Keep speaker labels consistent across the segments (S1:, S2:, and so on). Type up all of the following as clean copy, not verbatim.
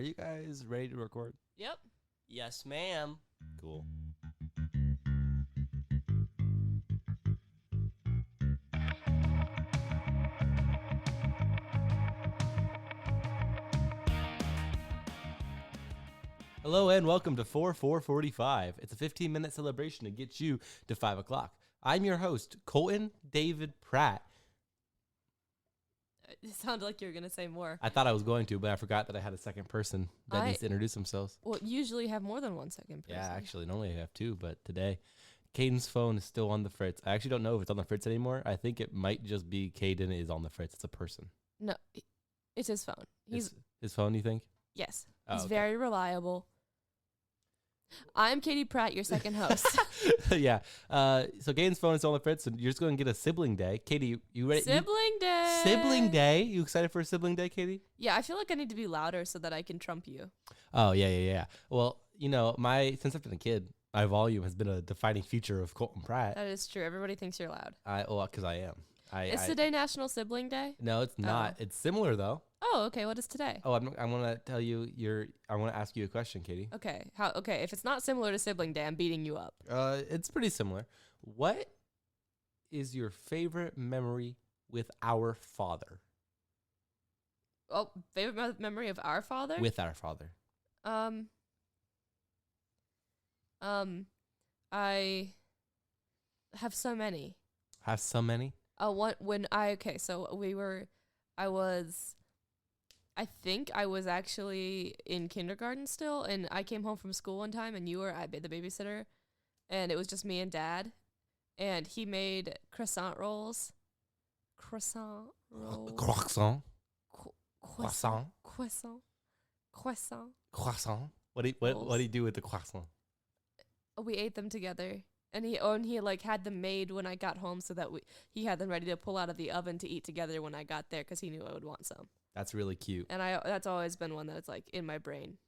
S1: Are you guys ready to record?
S2: Yep.
S3: Yes, ma'am.
S1: Cool. Hello and welcome to 4:45. It's a 15-minute celebration to get you to 5 o'clock. I'm your host, Colton David Pratt.
S2: It sounded like you were going to say more.
S1: I thought I was going to, but I forgot that I had a second person that needs to introduce themselves.
S2: Well, usually have more than one second person.
S1: Yeah, actually, normally I have two, but today, Caden's phone is still on the fritz. I actually don't know if it's on the fritz anymore. I think it might just be Caden is on the fritz. It's a person.
S2: No, it's his phone.
S1: His phone, you think?
S2: Yes.
S1: Oh,
S2: He's
S1: okay.
S2: very reliable. I'm Caitee Pratt, your second host.
S1: Yeah. So Caden's phone is on the fritz, and you're just going to get a sibling day. Caitee, you ready?
S2: Sibling day.
S1: Sibling day. You excited for a sibling day, Caitee?
S2: Yeah, I feel like I need to be louder so that I can trump you.
S1: Oh, yeah. Well, you know, since I've been a kid, my volume has been a defining feature of Colton Pratt.
S2: That is true. Everybody thinks you're loud.
S1: Because I am.
S2: Is today National Sibling Day?
S1: No, it's not. It's similar though.
S2: Oh, okay. What is today?
S1: Oh, I want to tell you. I want to ask you a question, Caitee.
S2: Okay. Okay. If it's not similar to Sibling Day, I'm beating you up.
S1: It's pretty similar. What is your favorite memory with our father?
S2: Oh, favorite memory of our father?
S1: With our father.
S2: I have so many.
S1: Have so many?
S2: I think I was actually in kindergarten still, and I came home from school one time, and I the babysitter, and it was just me and Dad, and he made croissant rolls.
S1: Croissant. What do you do with the croissant?
S2: We ate them together. And he like had them made when I got home so that he had them ready to pull out of the oven to eat together when I got there because he knew I would want some.
S1: That's really cute.
S2: And that's always been one that's like in my brain.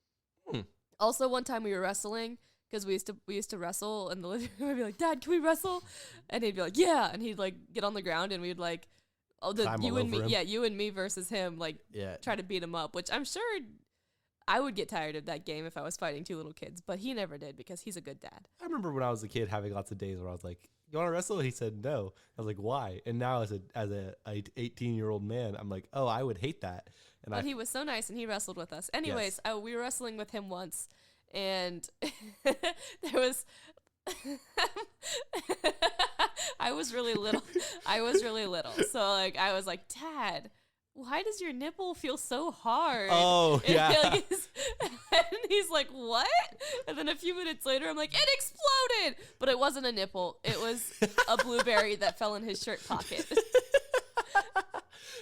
S2: Also, one time we were wrestling because we used to wrestle, and the living room would be like, "Dad, can we wrestle?" And he'd be like, "Yeah," and he'd like get on the ground, and we'd like, you and me versus him, like try to beat him up, which I'm sure I would get tired of that game if I was fighting two little kids, but he never did because he's a good dad.
S1: I remember when I was a kid having lots of days where I was like, "You want to wrestle?" And he said no. I was like, "Why?" And now as a 18-year-old man, I'm like, "Oh, I would hate that."
S2: But he was so nice and he wrestled with us. Anyways,
S1: yes.
S2: We were wrestling with him once, and there was I was really little. So like I was like, "Dad, why does your nipple feel so hard?"
S1: Oh, yeah.
S2: And he's like, "What?" And then a few minutes later, I'm like, "It exploded!" But it wasn't a nipple. It was a blueberry that fell in his shirt pocket.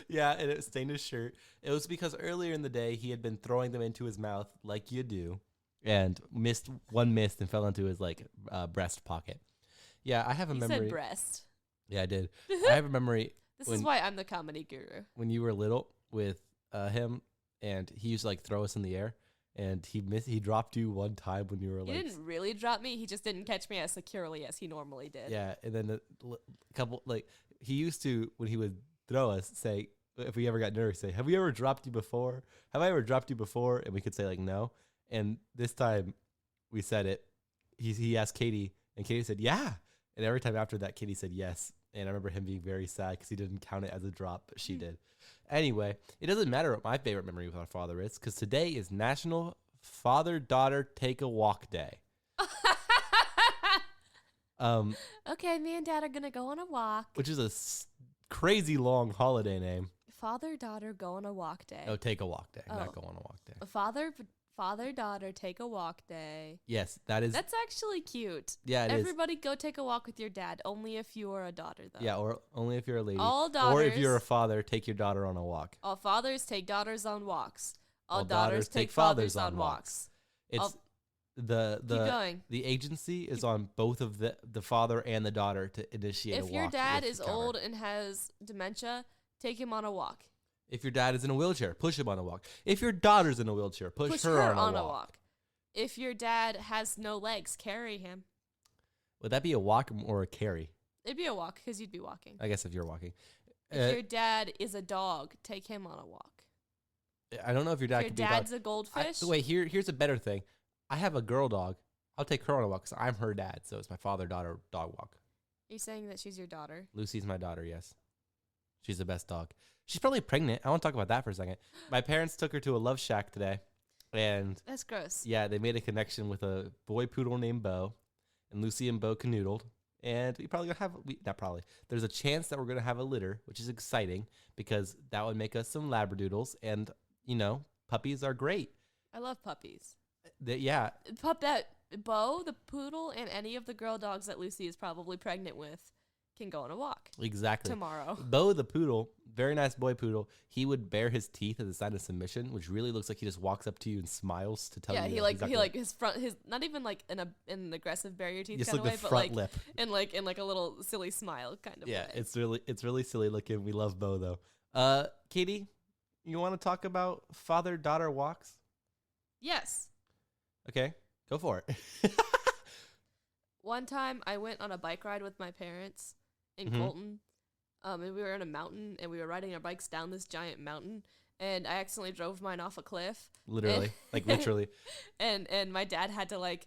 S1: Yeah, and it stained his shirt. It was because earlier in the day, he had been throwing them into his mouth like you do, and missed and fell into his breast pocket. Yeah, I have a memory.
S2: You said breast.
S1: Yeah, I did. I have a memory.
S2: This is why I'm the comedy guru.
S1: When you were little with him, and he used to throw us in the air, and he dropped you one time when you were
S2: He didn't really drop me. He just didn't catch me as securely as he normally did.
S1: Yeah, and then a couple he used to, when he would throw us, say, if we ever got nervous, say, "Have we ever dropped you before? Have I ever dropped you before?" And we could say no. And this time we said it. He asked Caitee, and Caitee said, "Yeah." And every time after that, Caitee said yes. And I remember him being very sad because he didn't count it as a drop, but she did. Anyway, it doesn't matter what my favorite memory with our father is, because today is National Father-Daughter Take a Walk Day.
S2: Okay, me and Dad are going to go on a walk.
S1: Which is a crazy long holiday name.
S2: Father-daughter go on a walk day.
S1: Oh, take a walk day, not go on a walk day.
S2: Father-daughter take a walk day.
S1: Yes, that's
S2: actually cute.
S1: Yeah,
S2: Everybody go take a walk with your dad. Only if you are a daughter, though.
S1: Yeah, or only if you're a lady.
S2: All daughters.
S1: Or if you're a father, take your daughter on a walk.
S2: All fathers take daughters on walks.
S1: All daughters take fathers on walks. It's
S2: keep going.
S1: The agency is on both of the father and the daughter to initiate a walk.
S2: If your dad is old and has dementia, take him on a walk.
S1: If your dad is in a wheelchair, push him on a walk. If your daughter's in a wheelchair, push her on a walk.
S2: If your dad has no legs, carry him.
S1: Would that be a walk or a carry?
S2: It'd be a walk because you'd be walking.
S1: I guess if you're walking.
S2: If your dad is a dog, take him on a walk.
S1: I don't know if your dad
S2: Your
S1: could be a
S2: dad's
S1: dog.
S2: a goldfish.
S1: Wait, here's a better thing. I have a girl dog. I'll take her on a walk because I'm her dad. So it's my father-daughter dog walk.
S2: Are you saying that she's your daughter?
S1: Lucy's my daughter, yes. She's the best dog. She's probably pregnant. I want to talk about that for a second. My parents took her to a love shack today. And
S2: That's gross.
S1: yeah, they made a connection with a boy poodle named Bo. And Lucy and Bo canoodled. And we probably gonna have, not probably, there's a chance that we're going to have a litter, which is exciting because that would make us some Labradoodles. And, you know, puppies are great.
S2: I love puppies.
S1: Yeah.
S2: That Bo, the poodle, and any of the girl dogs that Lucy is probably pregnant with can go on a walk.
S1: Exactly.
S2: Tomorrow.
S1: Bo the poodle, very nice boy poodle, he would bare his teeth as a sign of submission, which really looks like he just walks up to you and smiles to tell you.
S2: Yeah, he like his front, his not even like in an aggressive barrier teeth
S1: just
S2: kind of
S1: like
S2: way,
S1: the
S2: but
S1: front
S2: like
S1: lip.
S2: in like a little silly smile kind of
S1: Yeah,
S2: way.
S1: it's really silly looking. We love Bo though. Caitee, you want to talk about father-daughter walks?
S2: Yes.
S1: Okay, go for it.
S2: One time I went on a bike ride with my parents in
S1: Mhm.
S2: Colton. And we were in a mountain and we were riding our bikes down this giant mountain and I accidentally drove mine off a cliff.
S1: Literally, like literally.
S2: And my dad had to like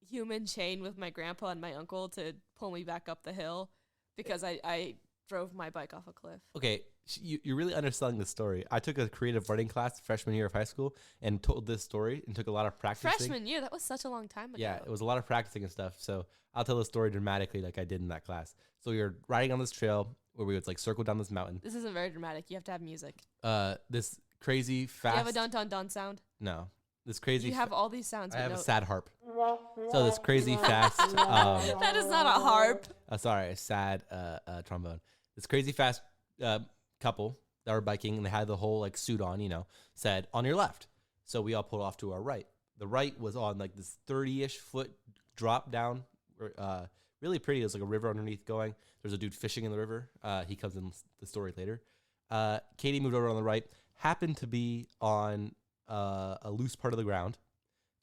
S2: human chain with my grandpa and my uncle to pull me back up the hill because I drove my bike off a cliff.
S1: Okay, you're really underselling the story. I took a creative writing class freshman year of high school and told this story and took a lot of practicing.
S2: Freshman year, that was such a long time ago.
S1: Yeah, it was a lot of practicing and stuff. So I'll tell the story dramatically like I did in that class. So we were riding on this trail where we would like circle down this mountain.
S2: This isn't very dramatic. You have to have music.
S1: This crazy fast.
S2: Do you have a dun dun dun sound?
S1: No, this crazy.
S2: You have all these sounds.
S1: I
S2: but
S1: have
S2: no.
S1: a sad harp. So this crazy fast.
S2: That is not a harp.
S1: Sorry, a sad trombone. This crazy fast couple that were biking and they had the whole like suit on, you know, said on your left. So we all pulled off to our right. The right was on like this 30-ish foot drop down. Really pretty. There's like a river underneath going. There's a dude fishing in the river. He comes in the story later. Caitee moved over on the right. Happened to be on a loose part of the ground.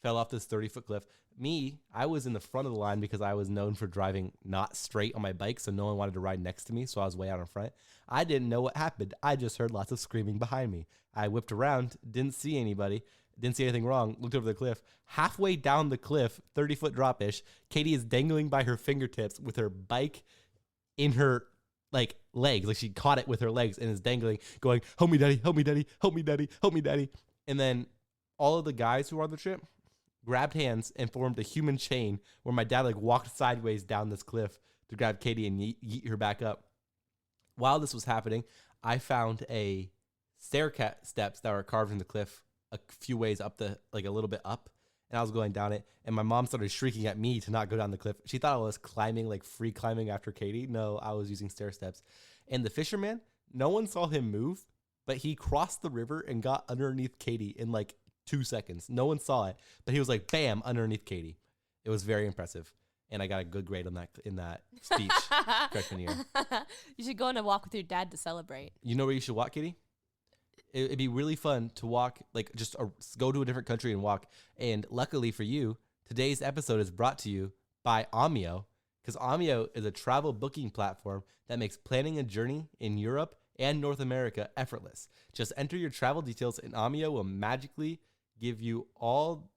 S1: Fell off this 30-foot cliff. Me, I was in the front of the line because I was known for driving not straight on my bike, so no one wanted to ride next to me, so I was way out in front. I didn't know what happened. I just heard lots of screaming behind me. I whipped around, didn't see anybody, didn't see anything wrong, looked over the cliff. Halfway down the cliff, 30-foot drop-ish, Caitee is dangling by her fingertips with her bike in her like legs. Like she caught it with her legs and is dangling, going, help me, daddy, help me, daddy, help me, daddy, help me, daddy. And then all of the guys who were on the trip grabbed hands and formed a human chain where my dad like walked sideways down this cliff to grab Caitee and yeet her back up. While this was happening, I found a steps that were carved in the cliff a few ways up like a little bit up, and I was going down it, and my mom started shrieking at me to not go down the cliff. She thought I was climbing, like free climbing after Caitee. No, I was using stair steps. And the fisherman, no one saw him move, but he crossed the river and got underneath Caitee in like 2 seconds. No one saw it, but he was like, bam, underneath Caitee. It was very impressive. And I got a good grade on that in that speech freshman year.
S2: You should go on a walk with your dad to celebrate.
S1: You know where you should walk, Caitee? It'd be really fun to walk, like just go to a different country and walk. And luckily for you, today's episode is brought to you by Omio, because Omio is a travel booking platform that makes planning a journey in Europe and North America effortless. Just enter your travel details and Omio will magically give you all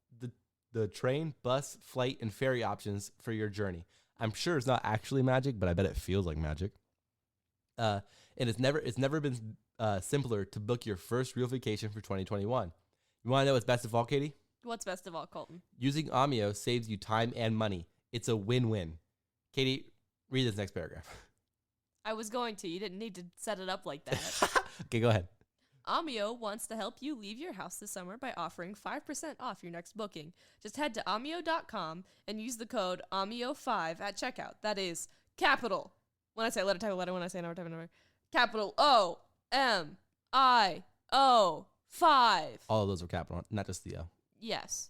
S1: the train, bus, flight, and ferry options for your journey. I'm sure it's not actually magic, but I bet it feels like magic. And it's never been simpler to book your first real vacation for 2021. You want to know what's best of all, Caitee?
S2: What's best of all, Colton?
S1: Using Omio saves you time and money. It's a win-win. Caitee, read this next paragraph.
S2: I was going to. You didn't need to set it up like that.
S1: Okay, go ahead.
S2: Omio wants to help you leave your house this summer by offering 5% off your next booking. Just head to omio.com and use the code OMIO5 at checkout. That is capital. When I say letter, type a letter. When I say number, type a number. Capital OMIO 5.
S1: All of those were capital, not just the O.
S2: Yes.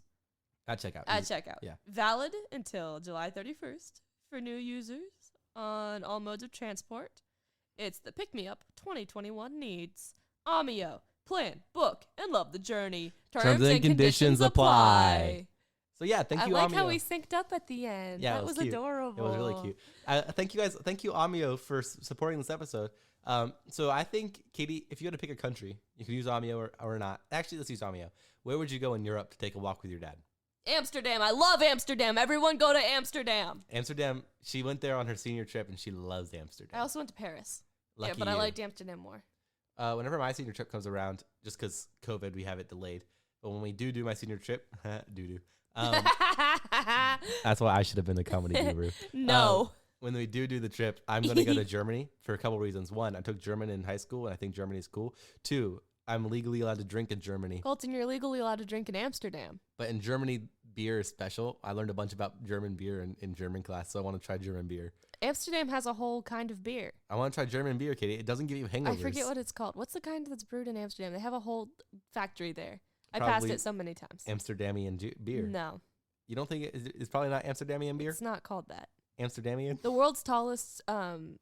S1: At checkout.
S2: At checkout.
S1: Yeah.
S2: Valid until July 31st for new users on all modes of transport. It's the pick-me-up 2021 needs. Omio. Plan, book, and love the journey.
S1: Terms and conditions apply. So yeah, thank you,
S2: I like
S1: Omio.
S2: how we synced up at the end.
S1: Yeah,
S2: that was
S1: cute.
S2: adorable.
S1: It was really cute. Thank you guys. Thank you, Omio, for supporting this episode. So I think, Caitee, if you had to pick a country, you could use Amio or not. Actually, let's use Amio. Where would you go in Europe to take a walk with your dad?
S2: Amsterdam. I love Amsterdam. Everyone go to Amsterdam.
S1: Amsterdam. She went there on her senior trip, and she loves Amsterdam.
S2: I also went to Paris.
S1: Lucky
S2: yeah, but I
S1: you.
S2: liked Amsterdam more.
S1: Whenever my senior trip comes around, just because COVID, we have it delayed. But when we do my senior trip, that's why I should have been the comedy guru.
S2: No.
S1: When we do the trip, I'm going to go to Germany for a couple reasons. One, I took German in high school, and I think Germany is cool. Two, I'm legally allowed to drink in Germany.
S2: Colton, you're legally allowed to drink in Amsterdam.
S1: But in Germany, beer is special. I learned a bunch about German beer in German class, so I want to try German beer.
S2: Amsterdam has a whole kind of beer.
S1: I want to try German beer, Caitee. It doesn't give you hangovers.
S2: I forget what it's called. What's the kind that's brewed in Amsterdam? They have a whole factory there. I
S1: Probably
S2: passed it so many times.
S1: Amsterdamian beer.
S2: No.
S1: You don't think it's probably not Amsterdamian beer?
S2: It's not called that.
S1: Amsterdamian?
S2: The world's tallest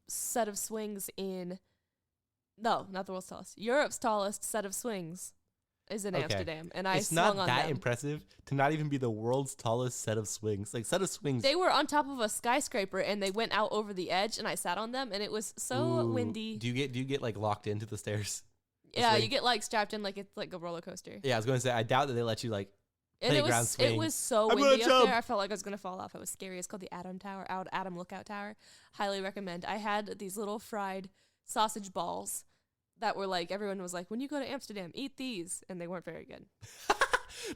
S2: set of swings in... No, not the world's tallest. Europe's tallest set of swings is in Amsterdam. And I swung on them.
S1: It's not that impressive to not even be the world's tallest set of swings. Like, set of swings.
S2: They were on top of a skyscraper, and they went out over the edge, and I sat on them, and it was so windy.
S1: Do you get like locked into the stairs?
S2: Yeah, you get like strapped in like it's like a roller coaster.
S1: Yeah, I was going to say, I doubt that they let you like
S2: And it was so windy up there. I felt like I was going to fall off. It was scary. It's called the Adam Tower, Adam Lookout Tower. Highly recommend. I had these little fried sausage balls that were like, everyone was like, when you go to Amsterdam, eat these. And they weren't very good.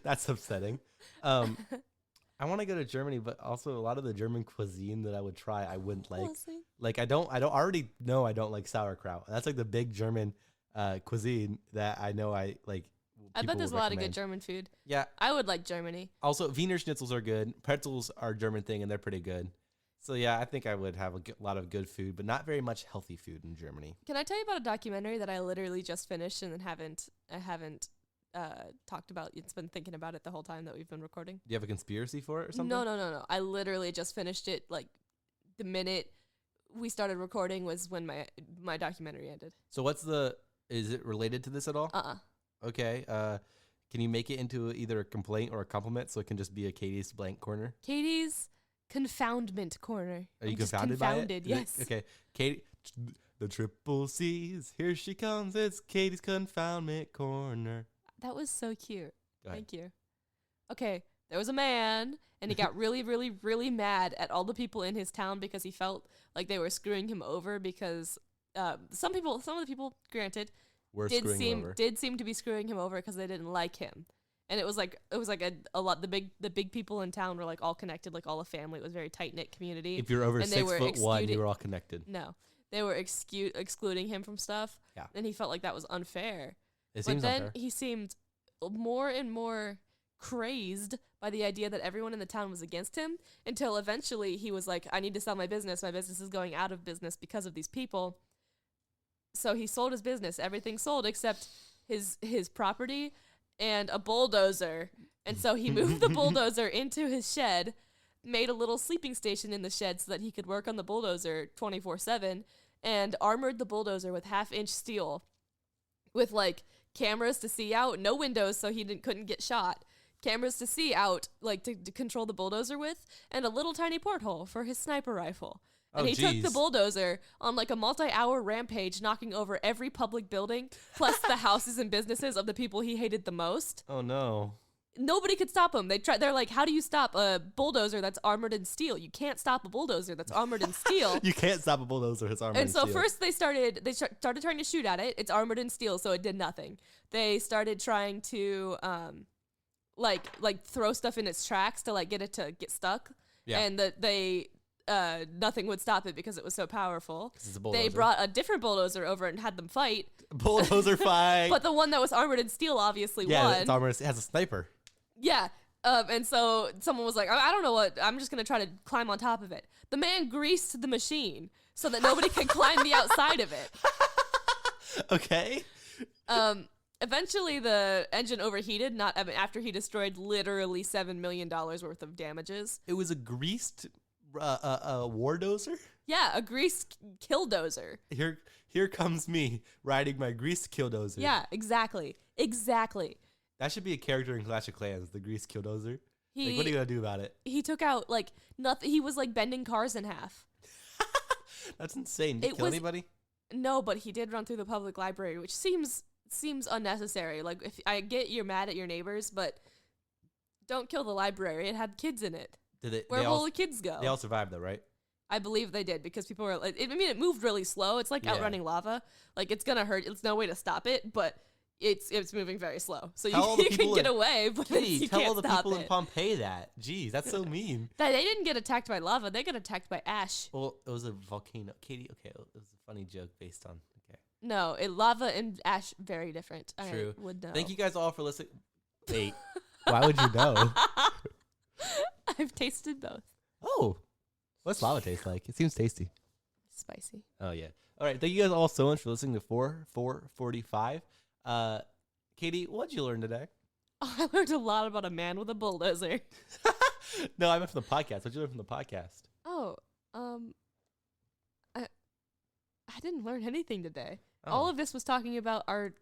S1: That's upsetting. I want to go to Germany, but also a lot of the German cuisine that I would try, I wouldn't like.
S2: Honestly.
S1: Like, I already know I don't like sauerkraut. That's like the big German cuisine that I know I like.
S2: I bet there's a lot of good German food.
S1: Yeah.
S2: I would like Germany.
S1: Also, Wiener Schnitzels are good. Pretzels are a German thing, and they're pretty good. So, yeah, I think I would have a lot of good food, but not very much healthy food in Germany.
S2: Can I tell you about a documentary that I literally just finished and then I haven't talked about? It's been thinking about it the whole time that we've been recording.
S1: Do you have a conspiracy for it or something?
S2: No. I literally just finished it, like, the minute we started recording was when my documentary ended.
S1: So is it related to this at all? Okay. Can you make it into either a complaint or a compliment so it can just be a Caitee's blank corner?
S2: Caitee's confoundment corner.
S1: Are you confounded by it?
S2: Yes.
S1: Okay. Caitee, the triple C's. Here she comes. It's Caitee's confoundment corner.
S2: That was so cute.
S1: Go ahead.
S2: Thank you. Okay. There was a man, and he got really, really, really mad at all the people in his town because he felt like they were screwing him over because some of the people, granted, did seem to be screwing him over because they didn't like him. And it was like a lot. The big people in town were like all connected, like all a family. It was a very tight knit community.
S1: If you're over 6'1", you were all connected.
S2: No, they were excluding him from stuff.
S1: Yeah,
S2: and he felt like that was unfair.
S1: It seems unfair.
S2: He seemed more and more crazed by the idea that everyone in the town was against him until eventually he was like, I need to sell my business. My business is going out of business because of these people. So he sold his business. Everything sold except his property and a bulldozer. And so he moved the bulldozer into his shed, made a little sleeping station in the shed so that he could work on the bulldozer 24/7, and armored the bulldozer with 1/2-inch steel with like cameras to see out, no windows so he couldn't get shot, cameras to see out, like to control the bulldozer with, and a little tiny porthole for his sniper rifle. And he took the bulldozer on like a multi-hour rampage, knocking over every public building, plus the houses and businesses of the people he hated the most.
S1: Oh no.
S2: Nobody could stop him. They're like, how do you stop a bulldozer that's armored in steel? You can't stop a bulldozer that's armored in steel.
S1: You can't stop a bulldozer that's armored in steel.
S2: And so first they started trying to shoot at it. It's armored in steel, so it did nothing. They started trying to like throw stuff in its tracks to like get it to get stuck. Yeah. And nothing would stop it because it was so powerful. They brought a different bulldozer over and had them fight.
S1: Bulldozer fight.
S2: But the one that was armored in steel obviously won.
S1: Yeah, it's armored. It has a sniper.
S2: Yeah. And so someone was like, I don't know what, I'm just going to try to climb on top of it. The man greased the machine so that nobody could climb the outside of it.
S1: Okay.
S2: Eventually the engine overheated, after he destroyed literally $7 million worth of damages.
S1: It was a greased war dozer?
S2: Yeah, a greased Kill-Dozer.
S1: Here comes me riding my greased Kill-Dozer.
S2: Yeah, exactly.
S1: That should be a character in Clash of Clans, the greased Kill-Dozer. Like, what are you gonna do about it?
S2: He took out like nothing. He was like bending cars in half.
S1: That's insane. Did he kill anybody?
S2: No, but he did run through the public library, which seems unnecessary. Like, if I get you're mad at your neighbors, but don't kill the library. It had kids in it.
S1: Did it?
S2: Where will the kids go?
S1: They all survived though, right?
S2: I believe they did because people were like, I mean, it moved really slow. It's like outrunning lava. Like, it's gonna hurt. There's no way to stop it, but it's moving very slow. So you can get away, but you
S1: tell
S2: can't
S1: all the
S2: stop
S1: people
S2: it.
S1: in Pompeii that. Jeez, that's so mean.
S2: That they didn't get attacked by lava. They got attacked by ash.
S1: Well, it was a volcano. Caitee, okay, it was a funny joke based on. Okay.
S2: No, lava and ash very different.
S1: True.
S2: I would know.
S1: Thank you guys all for listening. Wait, why would you know?
S2: I've tasted both.
S1: Oh, what's lava taste like? It seems tasty.
S2: Spicy.
S1: Oh yeah. All right. Thank you guys all so much for listening to 445. Caitee, what'd you learn today?
S2: Oh, I learned a lot about a man with a bulldozer.
S1: No, I meant from the podcast. What'd you learn from the podcast?
S2: Oh, I didn't learn anything today.
S1: Oh.
S2: All of this was talking about our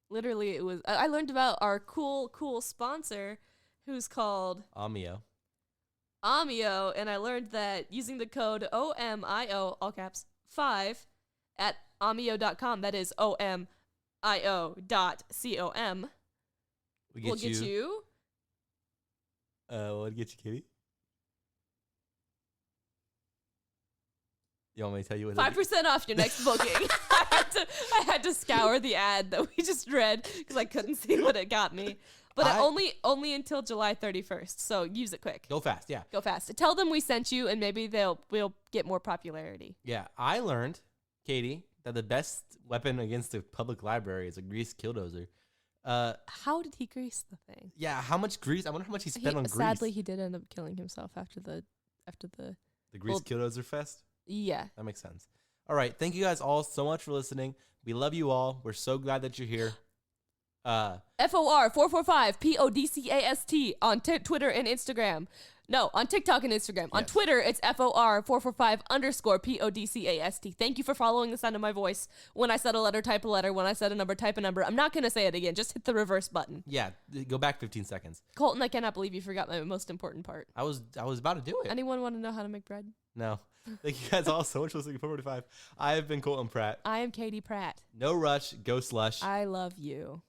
S2: literally it was I learned about our cool sponsor who's called
S1: Amio,
S2: and I learned that using the code OMIO all caps 5 at amio.com, that is OMIO.com,
S1: we'll get
S2: you
S1: what'd get you, Caitee? You want me to tell you what?
S2: 5% off your next booking. I had to scour the ad that we just read because I couldn't see what it got me. But only until July 31st, so use it quick.
S1: Go fast, yeah.
S2: Go fast. Tell them we sent you, and maybe we'll get more popularity.
S1: Yeah, I learned, Caitee, that the best weapon against the public library is a grease Kill-Dozer.
S2: How did he grease the thing?
S1: Yeah, how much grease? I wonder how much he spent on grease.
S2: Sadly, he did end up killing himself after the
S1: grease Kill-Dozer fest.
S2: Yeah,
S1: that makes sense. All right, thank you guys all so much for listening. We love you all. We're so glad that you're here.
S2: FOR 445 PODCAST on Twitter and Instagram. No, on TikTok and Instagram. Yes. On Twitter, it's FOR 445 _ PODCAST. Thank you for following the sound of my voice. When I said a letter, type a letter. When I said a number, type a number. I'm not going to say it again. Just hit the reverse button.
S1: Yeah, go back 15 seconds.
S2: Colton, I cannot believe you forgot my most important part.
S1: I was about to do it.
S2: Anyone want to know how to make bread?
S1: No. Thank you guys all so much for listening to 445. I have been Colton Pratt.
S2: I am Caitee Pratt.
S1: No rush, go slush.
S2: I love you.